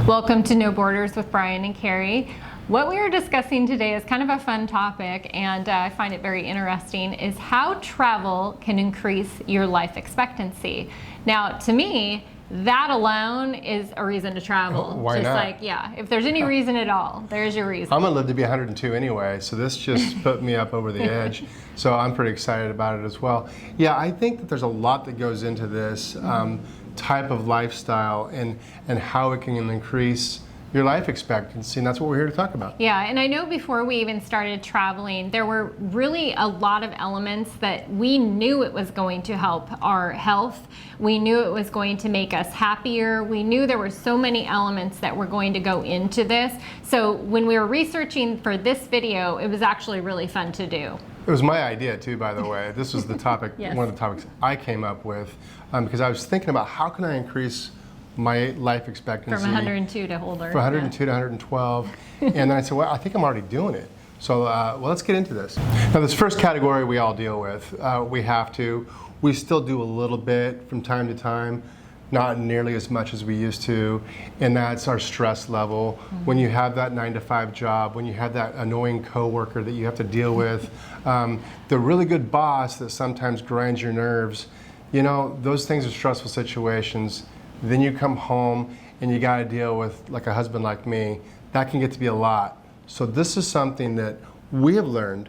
Welcome to No Borders with Brian and Carrie. What we are discussing today is kind of a fun topic, and I find it very interesting, is how travel can increase your life expectancy. Now, to me, that alone is a reason to travel. Why not? Like, yeah, if there's any reason at all, there's your reason. I'm gonna live to be 102 anyway, so this just put me up over the edge. So I'm pretty excited about it as well. Yeah, I think that there's a lot that goes into this type of lifestyle and how it can increase your life expectancy, and that's what we're here to talk about. Yeah, and I know before we even started traveling, there were really a lot of elements that we knew it was going to help our health. We knew it was going to make us happier. We knew there were so many elements that were going to go into this. So when we were researching for this video, it was actually really fun to do. It was my idea too, by the way. This was the topic, Yes. One of the topics I came up with, because I was thinking about how can I increase my life expectancy From 102 to older. from 102 to 112, and then I said, well, I think I'm already doing it. So, well, let's get into this. Now, this first category we all deal with. We still do a little bit from time to time, not nearly as much as we used to, and that's our stress level. When you have that 9-to-5 job, when you have that annoying coworker that you have to deal with, the really good boss that sometimes grinds your nerves, you know, those things are stressful situations. Then you come home and you got to deal with, like a husband like me, that can get to be a lot. So this is something that we have learned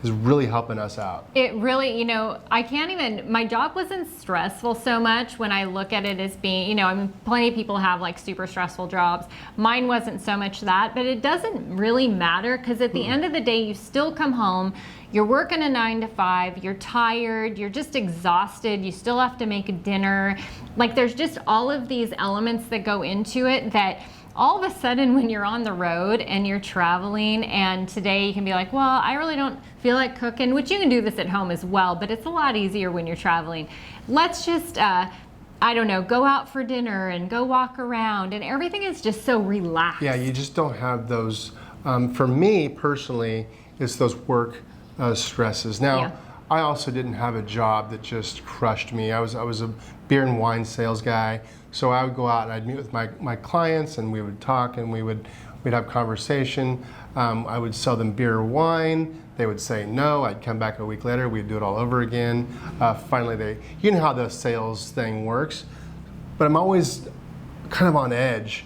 is really helping us out. It really, you know, my job wasn't stressful so much when I look at it as being, you know, I mean, plenty of people have like super stressful jobs. Mine wasn't so much that, but it doesn't really matter because at the end of the day, you still come home, you're working a 9-to-5, you're tired, you're just exhausted, you still have to make a dinner. Like there's just all of these elements that go into it that all of a sudden when you're on the road and you're traveling, and today you can be like, well, I really don't feel like cooking, which you can do this at home as well, but it's a lot easier when you're traveling. Let's just, I don't know, go out for dinner and go walk around, and everything is just so relaxed. Yeah, you just don't have those, for me personally, it's those work stresses. Now, Yeah. I also didn't have a job that just crushed me. I was a beer and wine sales guy, so I would go out and I'd meet with my clients and we would talk and we'd have conversation. I would sell them beer or wine. They would say no. I'd come back a week later. We'd do it all over again. Finally, you know how the sales thing works, but I'm always kind of on edge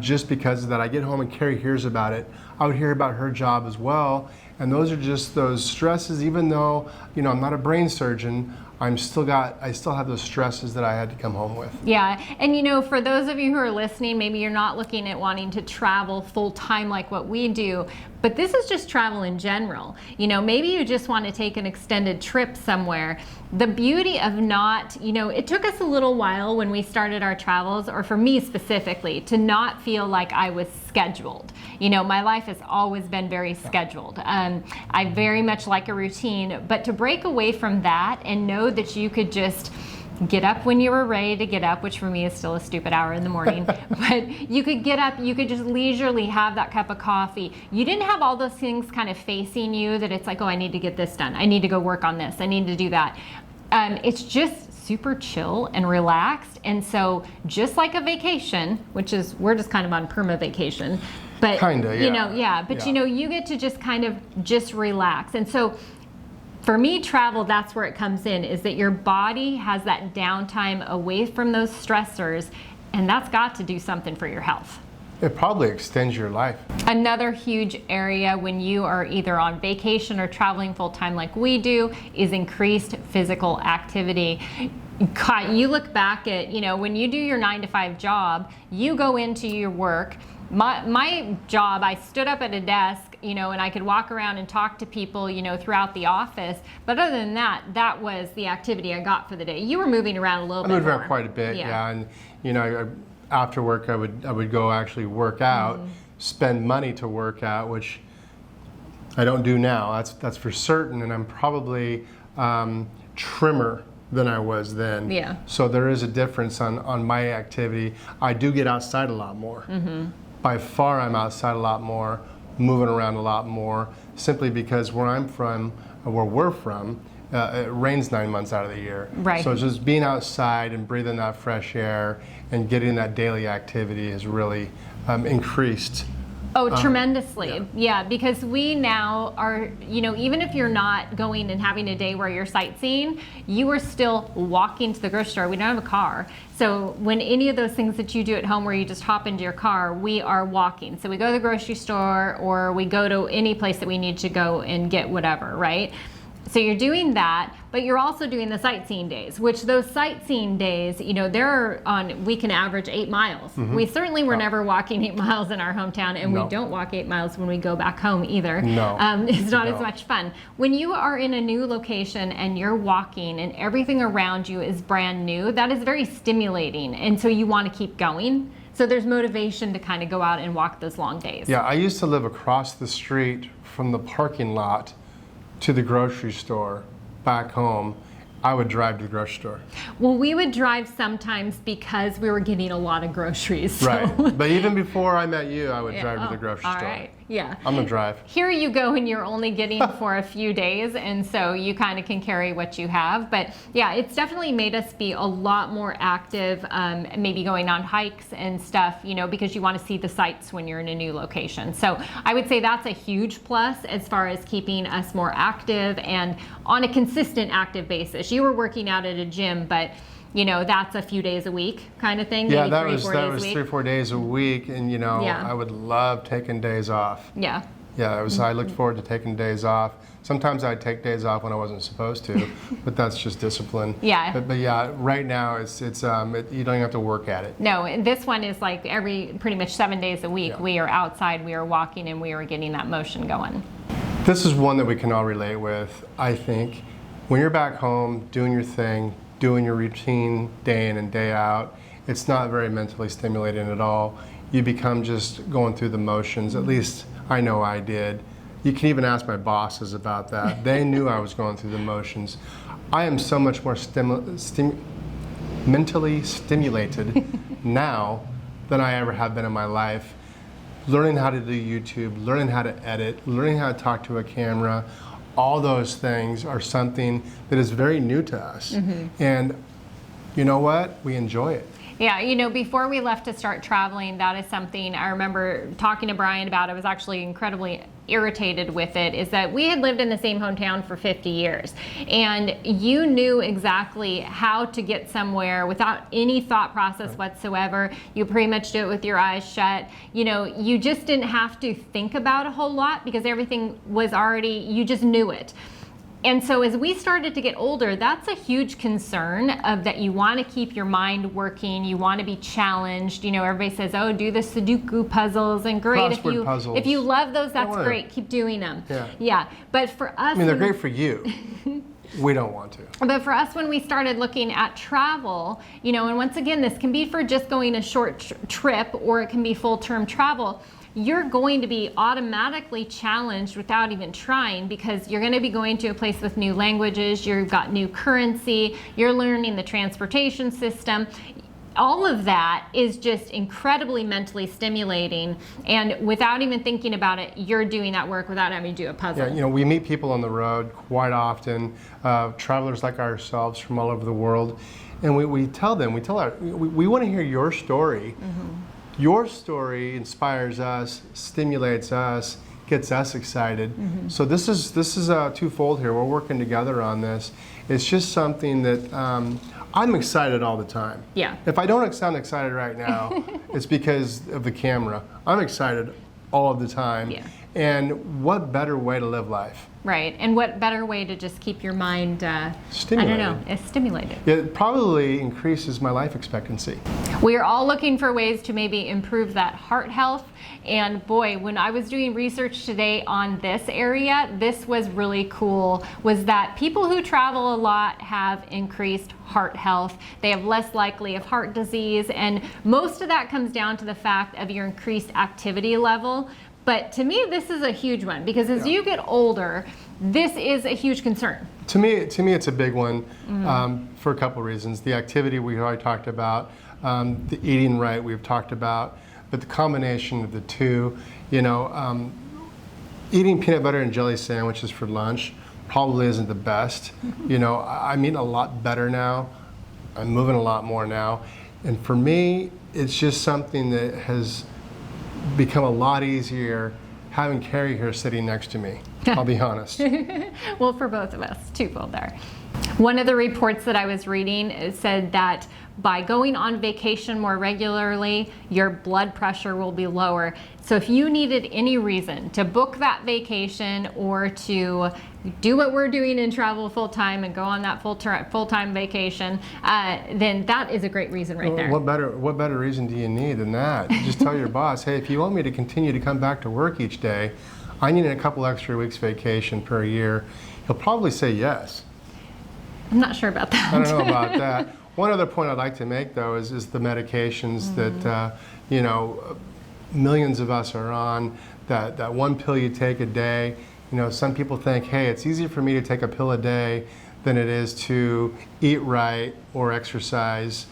just because of that. I get home and Carrie hears about it. I would hear about her job as well. And those are just those stresses, even though, you know, I'm not a brain surgeon, I still have those stresses that I had to come home with. Yeah, and you know, for those of you who are listening, maybe you're not looking at wanting to travel full time like what we do, but this is just travel in general. You know, maybe you just want to take an extended trip somewhere. The beauty of not, you know, it took us a little while when we started our travels, or for me specifically, to not feel like I was scheduled. You know, my life has always been very scheduled. I very much like a routine, but to break away from that and know that you could just get up when you were ready to get up, which for me is still a stupid hour in the morning, but you could get up, you could just leisurely have that cup of coffee. You didn't have all those things kind of facing you that it's like, oh, I need to get this done. I need to go work on this. I need to do that. It's just super chill and relaxed. And so just like a vacation, which is, we're just kind of on perma vacation, but Kinda, yeah. you know, you know, you get to just kind of just relax. And so for me, travel, that's where it comes in, is that your body has that downtime away from those stressors, and that's got to do something for your health. It probably extends your life. Another huge area when you are either on vacation or traveling full time like we do is increased physical activity. God, you look back at, you know, when you do your 9-to-5 job, you go into your work. My job, I stood up at a desk, you know, and I could walk around and talk to people, you know, throughout the office. But other than that, that was the activity I got for the day. You were moving around a little bit more. I moved around quite a bit, yeah. And, you know, after work, I would go actually work out, spend money to work out, which I don't do now. That's for certain. And I'm probably trimmer than I was then. Yeah. So there is a difference on my activity. I do get outside a lot more. By far, I'm outside a lot more, moving around a lot more, simply because where I'm from, where we're from, it rains 9 months out of the year. Right. So just being outside and breathing that fresh air and getting that daily activity has really increased. Oh, tremendously. Yeah, because we now are, even if you're not going and having a day where you're sightseeing, you are still walking to the grocery store. We don't have a car. So when any of those things that you do at home where you just hop into your car, we are walking. So we go to the grocery store or we go to any place that we need to go and get whatever, right? So you're doing that, but you're also doing the sightseeing days, which those sightseeing days, we can average 8 miles. We certainly were never walking 8 miles in our hometown, and we don't walk 8 miles when we go back home either. No. It's not as much fun. When you are in a new location and you're walking and everything around you is brand new, that is very stimulating. And so you want to keep going. So there's motivation to kind of go out and walk those long days. Yeah, I used to live across the street from the parking lot to the grocery store back home. I would drive to the grocery store. Well, we would drive sometimes because we were getting a lot of groceries. So. Right. But even before I met you, I would drive to the grocery store. All right. Yeah. I'm gonna drive. Here you go, and you're only getting for a few days, and so you kind of can carry what you have. But yeah, it's definitely made us be a lot more active, maybe going on hikes and stuff, because you want to see the sights when you're in a new location. So I would say that's a huge plus as far as keeping us more active and on a consistent active basis. You were working out at a gym, but that's a few days a week kind of thing. Yeah, maybe that was 3 or 4 days a week, and Yeah. I would love taking days off. Yeah. Yeah, I looked forward to taking days off. Sometimes I'd take days off when I wasn't supposed to, but that's just discipline. Yeah. But yeah, right now you don't even have to work at it. No, and this one is like pretty much 7 days a week. Yeah. We are outside, we are walking, and we are getting that motion going. This is one that we can all relate with, I think. When you're back home doing your thing, doing your routine day in and day out, it's not very mentally stimulating at all. You become just going through the motions. At least I know I did. You can even ask my bosses about that. They knew I was going through the motions. I am so much more mentally stimulated now than I ever have been in my life. Learning how to do YouTube, learning how to edit, learning how to talk to a camera, all those things are something that is very new to us. And you know what? We enjoy it. Yeah, before we left to start traveling, that is something I remember talking to Brian about. I was actually incredibly irritated with it, is that we had lived in the same hometown for 50 years. And you knew exactly how to get somewhere without any thought process whatsoever. You pretty much do it with your eyes shut. You just didn't have to think about a whole lot because everything was already, you just knew it. And so as we started to get older, that's a huge concern of that you want to keep your mind working, you want to be challenged. Everybody says, oh, do the Sudoku puzzles, and great. Crossword puzzles. If you love those, that's great. Keep doing them. Yeah. But for us, they're great for you. We don't want to. But for us, when we started looking at travel, and once again, this can be for just going a short trip, or it can be full-term travel. You're going to be automatically challenged without even trying, because you're going to be going to a place with new languages, you've got new currency, you're learning the transportation system. All of that is just incredibly mentally stimulating, and without even thinking about it, you're doing that work without having to do a puzzle. Yeah, we meet people on the road quite often, travelers like ourselves from all over the world, and we tell them, we want to hear your story. Your story inspires us, stimulates us, gets us excited. So this is twofold here. We're working together on this. It's just something that I'm excited all the time. Yeah. If I don't sound excited right now, it's because of the camera. I'm excited all of the time. Yeah. And what better way to live life? Right, and what better way to just keep your mind stimulated. I don't know, stimulated. It probably increases my life expectancy. We are all looking for ways to maybe improve that heart health. And boy, when I was doing research today on this area, this was really cool, was that people who travel a lot have increased heart health. They have less likely of heart disease, and most of that comes down to the fact of your increased activity level. But to me, this is a huge one, because as you get older, this is a huge concern. To me, it's a big one for a couple of reasons. The activity we already talked about, the eating right we've talked about, but the combination of the two, eating peanut butter and jelly sandwiches for lunch probably isn't the best. You know, I'm eating a lot better now. I'm moving a lot more now. And for me, it's just something that has become a lot easier having Carrie here sitting next to me. I'll be honest. Well, for both of us, twofold there. One of the reports that I was reading said that by going on vacation more regularly, your blood pressure will be lower. So if you needed any reason to book that vacation or to do what we're doing and travel full time and go on that full-time vacation, then that is a great reason right there. What better reason do you need than that? Just tell your boss, hey, if you want me to continue to come back to work each day, I need a couple extra weeks vacation per year. He'll probably say yes. I'm not sure about that. I don't know about that. One other point I'd like to make, though, is the medications that, you know, millions of us are on, that one pill you take a day. You know, some people think, hey, it's easier for me to take a pill a day than it is to eat right or exercise.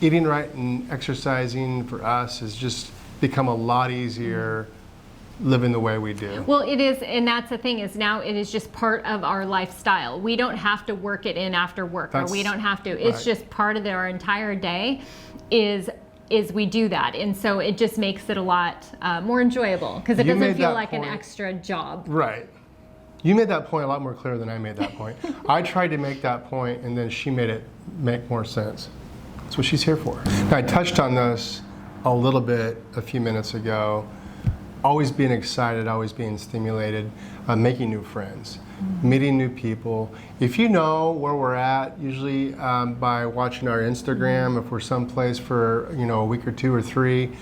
Eating right and exercising for us has just become a lot easier living the way we do. Well, it is, and that's the thing, is now it is just part of our lifestyle. We don't have to work it in after work, or we don't have to. It's just part of our entire day is we do that, and so it just makes it a lot more enjoyable because it doesn't feel like an extra job. Right. You made that point a lot more clear than I made that point. I tried to make that point, and then she made it make more sense. That's what she's here for. Now, I touched on this a little bit a few minutes ago. Always being excited, always being stimulated, making new friends, meeting new people. If you know where we're at, usually by watching our Instagram, if we're someplace for a week or 2 or 3,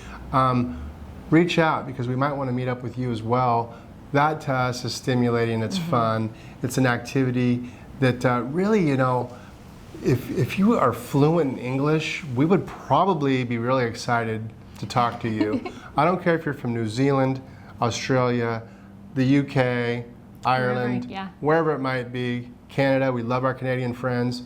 reach out because we might want to meet up with you as well. That to us is stimulating, it's fun, it's an activity that really, if you are fluent in English, we would probably be really excited to talk to you. I don't care if you're from New Zealand, Australia, the UK, Ireland, wherever it might be, Canada, we love our Canadian friends.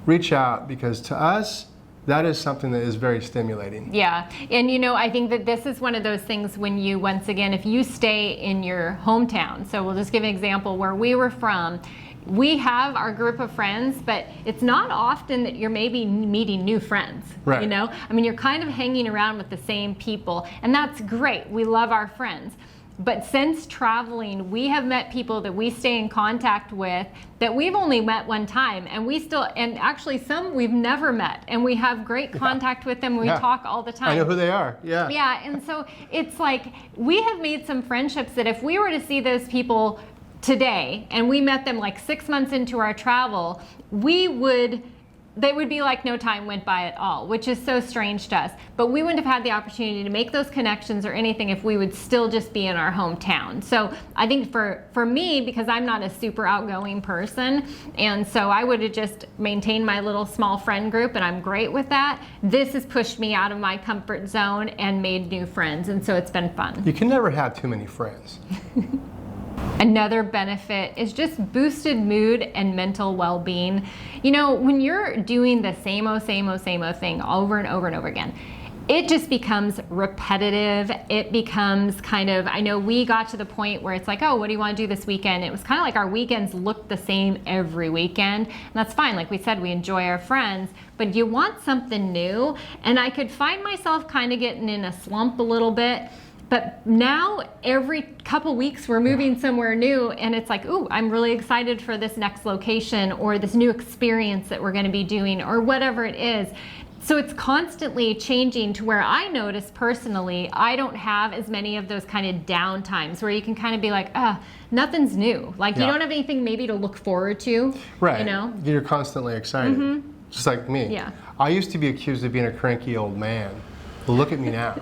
Reach out because to us, that is something that is very stimulating. Yeah, and I think that this is one of those things when you, once again, if you stay in your hometown, so we'll just give an example where we were from, we have our group of friends, but it's not often that you're maybe meeting new friends, right. I mean, you're kind of hanging around with the same people, and that's great. We love our friends. But since traveling, we have met people that we stay in contact with that we've only met one time, and actually some we've never met, and we have great contact with them. We talk all the time. I know who they are, yeah. Yeah, and so it's like we have made some friendships that if we were to see those people today and we met them like 6 months into our travel, they would be like no time went by at all, which is so strange to us. But we wouldn't have had the opportunity to make those connections or anything if we would still just be in our hometown. So I think for me, because I'm not a super outgoing person, and so I would have just maintained my little small friend group, and I'm great with that. This has pushed me out of my comfort zone and made new friends, and so it's been fun. You can never have too many friends. Another benefit is just boosted mood and mental well-being. When you're doing the same thing over and over and over again, it just becomes repetitive. It becomes kind of, I know we got to the point where it's like, oh, what do you want to do this weekend? It was kind of like our weekends looked the same every weekend. And that's fine. Like we said, we enjoy our friends, but you want something new. And I could find myself kind of getting in a slump a little bit. But now every couple weeks we're moving somewhere new, and it's like, ooh, I'm really excited for this next location or this new experience that we're going to be doing or whatever it is. So it's constantly changing to where I notice personally, I don't have as many of those kind of down times where you can kind of be like, nothing's new. Like you don't have anything maybe to look forward to. Right. You're constantly excited. Just like me. Yeah. I used to be accused of being a cranky old man. But look at me now.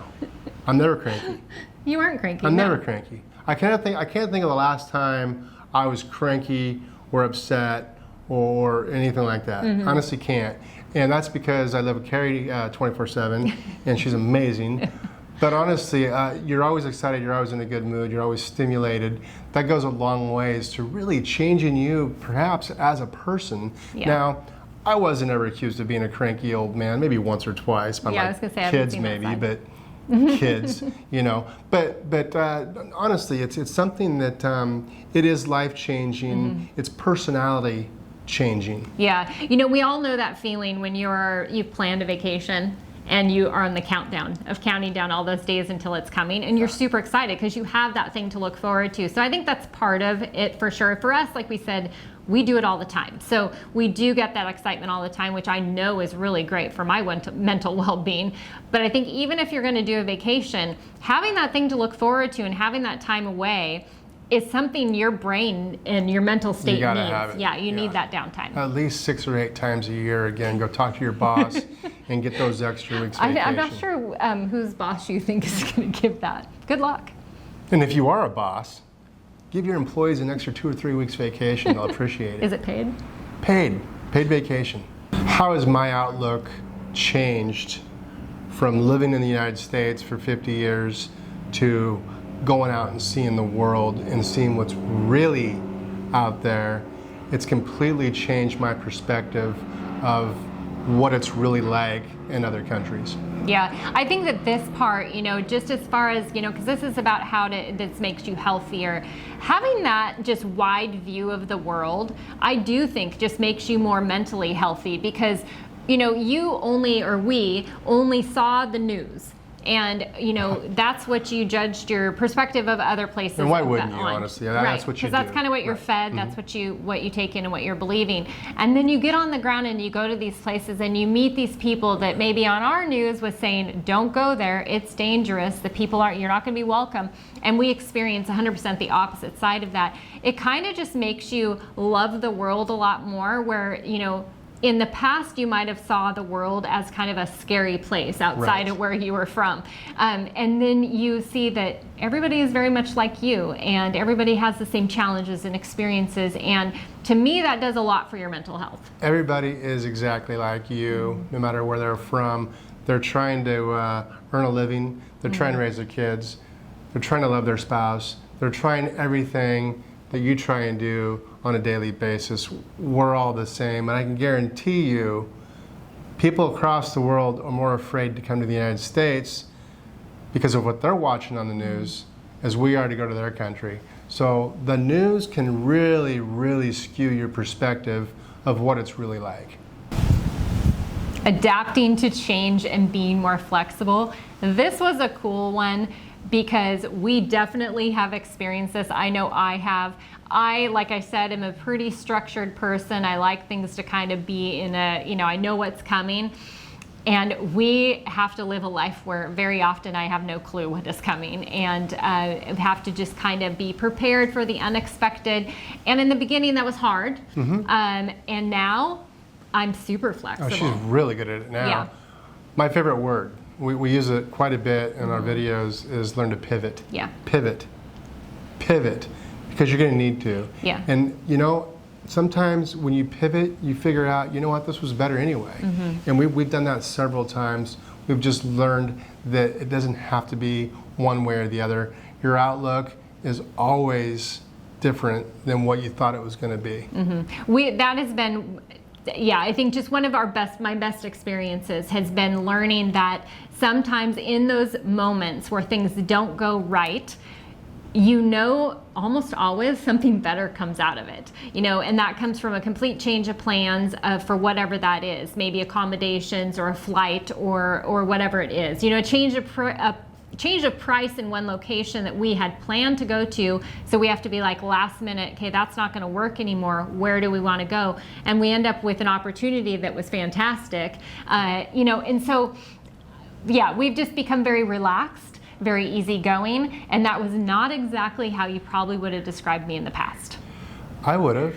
I'm never cranky. You aren't cranky. I'm never cranky. I can't think of the last time I was cranky or upset or anything like that. Honestly can't. And that's because I live with Carrie 24/7 and she's amazing. But honestly, you're always excited, you're always in a good mood, you're always stimulated. That goes a long ways to really changing you perhaps as a person. Yeah. Now, I wasn't ever accused of being a cranky old man, maybe once or twice by my kids maybe, but kids, you know. But honestly, it's something that it is life changing. It's personality changing. Yeah, you know, we all know that feeling when you've planned a vacation and you are on the countdown of counting down all those days until it's coming, and you're super excited because you have that thing to look forward to. So I think that's part of it for sure. For us, like we said, we do it all the time. So we do get that excitement all the time, which I know is really great for my mental well-being. But I think even if you're going to do a vacation, having that thing to look forward to and having that time away is something your brain and your mental state You gotta needs. have it. Yeah, you need that downtime. At least 6 or 8 times a year. Again, go talk to your boss and get those extra weeks vacation. I'm not sure whose boss you think is going to give that. Good luck. And if you are a boss, give your employees an extra 2 or 3 weeks vacation. They'll appreciate it. Is it paid? Paid vacation. How has my outlook changed from living in the United States for 50 years to going out and seeing the world and seeing what's really out there? It's completely changed my perspective of what it's really like in other countries. Yeah, I think that this part, you know, just as far as, you know, because this is about this makes you healthier, having that just wide view of the world, I do think just makes you more mentally healthy because, you know, we only saw the news. And, you know, that's what you judged your perspective of other places. And why wouldn't you, honestly? That's what you do. Because that's kind of what you're fed, that's what you take in and what you're believing. And then you get on the ground and you go to these places and you meet these people that maybe on our news was saying, don't go there, it's dangerous, you're not going to be welcome. And we experience 100% the opposite side of that. It kind of just makes you love the world a lot more, where, you know, in the past, you might have saw the world as kind of a scary place outside of where you were from. And then you see that everybody is very much like you, and everybody has the same challenges and experiences. And to me, that does a lot for your mental health. Everybody is exactly like you, no matter where they're from. They're trying to earn a living. They're trying to raise their kids. They're trying to love their spouse. They're trying everything that you try and do on a daily basis. We're all the same, and I can guarantee you people across the world are more afraid to come to the United States because of what they're watching on the news as we are to go to their country. So the news can really, really skew your perspective of what it's really like. Adapting to change and being more flexible. This was a cool one because we definitely have experienced this. I know I have. Like I said, am a pretty structured person. I like things to kind of be in a, you know, I know what's coming. And we have to live a life where very often I have no clue what is coming, and have to just kind of be prepared for the unexpected. And in the beginning that was hard. And now I'm super flexible. Oh, she's really good at it now. Yeah. My favorite word, we use it quite a bit in our videos, is learn to pivot. Yeah. Pivot. Because you're going to need to. Yeah. And you know, sometimes when you pivot, you figure out, you know what, this was better anyway. And we've done that several times. We've just learned that it doesn't have to be one way or the other. Your outlook is always different than what you thought it was going to be. That has been, yeah, I think just one of my best experiences has been learning that sometimes in those moments where things don't go right, you know, almost always something better comes out of it, you know, and that comes from a complete change of plans for whatever that is, maybe accommodations or a flight or whatever it is, you know, a change of price in one location that we had planned to go to, so we have to be like last minute, okay, that's not going to work anymore, where do we want to go? And we end up with an opportunity that was fantastic, you know, and so yeah, we've just become very relaxed, very easygoing, and that was not exactly how you probably would have described me in the past. I would have.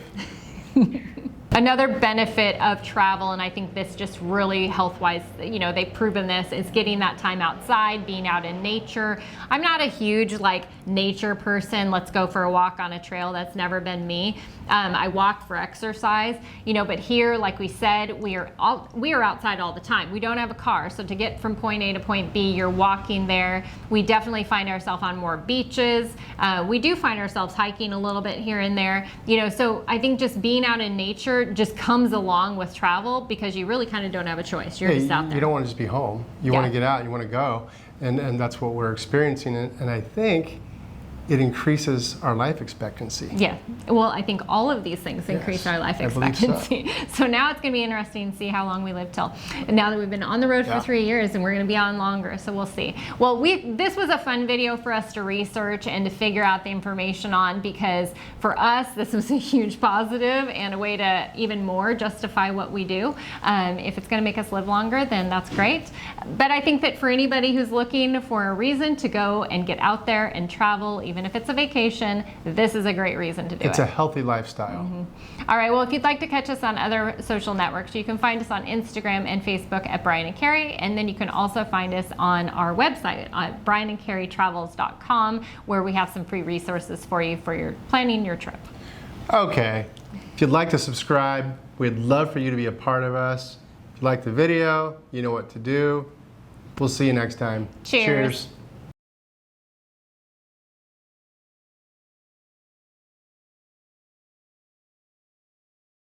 Another benefit of travel, and I think this just really health-wise, you know, they've proven this, is getting that time outside, being out in nature. I'm not a huge like nature person. Let's go for a walk on a trail. That's never been me. I walk for exercise, you know, but here, like we said, we are outside all the time. We don't have a car, so to get from point A to point B, you're walking there. We definitely find ourselves on more beaches. We do find ourselves hiking a little bit here and there, you know, so I think just being out in nature just comes along with travel because you really kind of don't have a choice. You're just out there. You don't want to just be home. You want to get out, you want to go. and that's what we're experiencing. And I think it increases our life expectancy. Yeah, well, I think all of these things increase our life I believe so. expectancy. So now it's going to be interesting to see how long we live till. And now that we've been on the road for 3 years, and we're going to be on longer, so we'll see. Well, this was a fun video for us to research and to figure out the information on, because for us, this was a huge positive and a way to even more justify what we do. If it's going to make us live longer, then that's great. But I think that for anybody who's looking for a reason to go and get out there and travel, even if it's a vacation, this is a great reason to do it. It's a healthy lifestyle. All right, well, if you'd like to catch us on other social networks, you can find us on Instagram and Facebook at Brian and Carrie, and then you can also find us on our website at brianandcarrietravels.com, where we have some free resources for you for your planning your trip. Okay, if you'd like to subscribe, we'd love for you to be a part of us. If you like the video, you know what to do. We'll see you next time. Cheers. Cheers.